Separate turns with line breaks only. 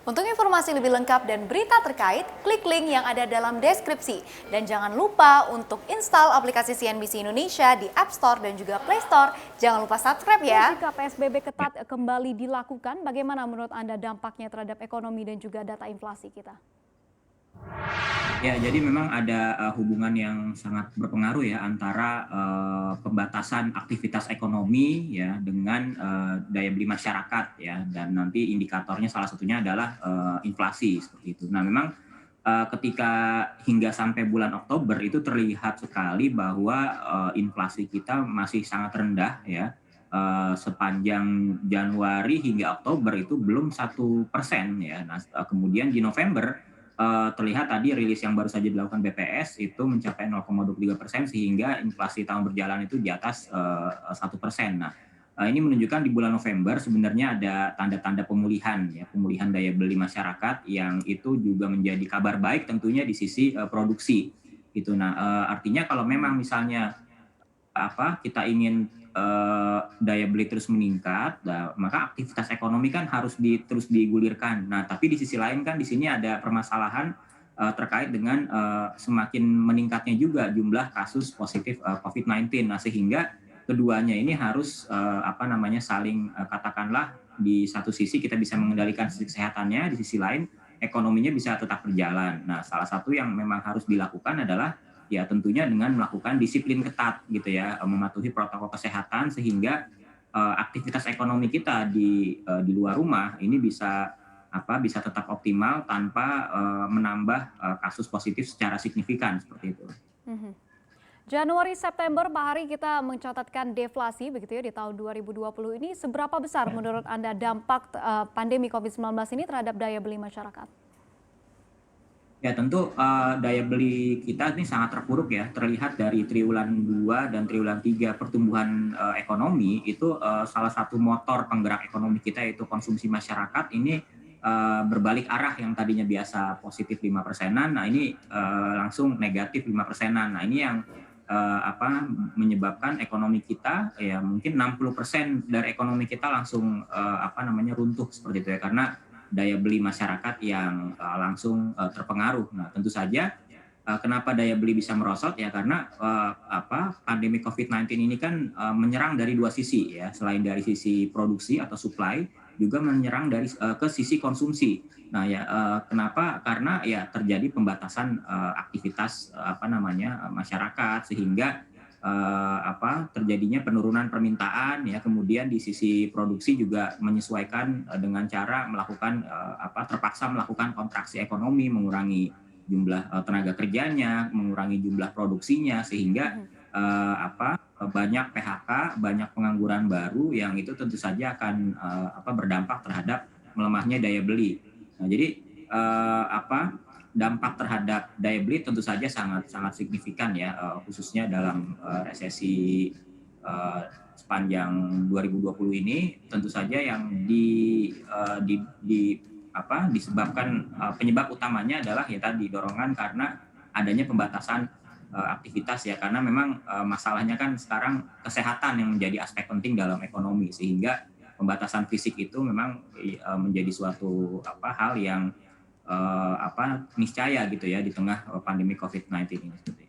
Untuk informasi lebih lengkap dan berita terkait, klik link yang ada dalam deskripsi. Dan jangan lupa untuk install aplikasi CNBC Indonesia di App Store dan juga Play Store. Jangan lupa subscribe ya.
Jika PSBB ketat kembali dilakukan, bagaimana menurut Anda dampaknya terhadap ekonomi dan juga data inflasi kita?
Ya, jadi memang ada hubungan yang sangat berpengaruh ya antara pembatasan aktivitas ekonomi ya dengan daya beli masyarakat ya, dan nanti indikatornya salah satunya adalah inflasi seperti itu. Nah, memang ketika hingga sampai bulan Oktober itu terlihat sekali bahwa inflasi kita masih sangat rendah ya. Sepanjang Januari hingga Oktober itu belum 1% ya. Nah, kemudian di November terlihat tadi rilis yang baru saja dilakukan BPS itu mencapai 0,23% sehingga inflasi tahun berjalan itu di atas 1%. Nah, ini menunjukkan di bulan November sebenarnya ada tanda-tanda pemulihan ya, pemulihan daya beli masyarakat yang itu juga menjadi kabar baik tentunya di sisi produksi gitu. Nah, artinya kalau memang misalnya kita ingin daya beli terus meningkat, maka aktivitas ekonomi kan harus terus digulirkan. Nah, tapi di sisi lain kan di sini ada permasalahan terkait dengan semakin meningkatnya juga jumlah kasus positif COVID-19. Nah, sehingga keduanya ini harus saling katakanlah di satu sisi kita bisa mengendalikan sisi kesehatannya, di sisi lain ekonominya bisa tetap berjalan. Nah, salah satu yang memang harus dilakukan adalah ya tentunya dengan melakukan disiplin ketat gitu ya, mematuhi protokol kesehatan sehingga aktivitas ekonomi kita di luar rumah ini bisa tetap optimal tanpa menambah kasus positif secara signifikan seperti itu.
Januari September Pak Hari kita mencatatkan deflasi begitu ya di tahun 2020 ini, seberapa besar menurut Anda dampak pandemi COVID-19 ini terhadap daya beli masyarakat?
Ya tentu daya beli kita ini sangat terpuruk ya, terlihat dari triwulan 2 dan triwulan 3 pertumbuhan ekonomi itu salah satu motor penggerak ekonomi kita yaitu konsumsi masyarakat ini berbalik arah, yang tadinya biasa positif 5%-an, nah ini langsung negatif 5%-an. Nah, ini yang menyebabkan ekonomi kita ya mungkin 60% dari ekonomi kita langsung runtuh seperti itu ya, karena daya beli masyarakat yang langsung terpengaruh. Nah, tentu saja kenapa daya beli bisa merosot ya karena pandemi COVID-19 ini kan menyerang dari dua sisi ya, selain dari sisi produksi atau supply juga menyerang dari ke sisi konsumsi. Nah ya, kenapa? Karena ya terjadi pembatasan aktivitas masyarakat sehingga terjadinya penurunan permintaan ya, kemudian di sisi produksi juga menyesuaikan dengan cara melakukan terpaksa melakukan kontraksi ekonomi, mengurangi jumlah tenaga kerjanya, mengurangi jumlah produksinya sehingga banyak PHK, banyak pengangguran baru yang itu tentu saja akan berdampak terhadap melemahnya daya beli. Nah, jadi dampak terhadap daya beli tentu saja sangat sangat signifikan ya, khususnya dalam resesi sepanjang 2020 ini tentu saja yang disebabkan penyebab utamanya adalah ya tadi dorongan karena adanya pembatasan aktivitas ya, karena memang masalahnya kan sekarang kesehatan yang menjadi aspek penting dalam ekonomi sehingga pembatasan fisik itu memang menjadi suatu hal yang niscaya gitu ya di tengah pandemi COVID-19 ini.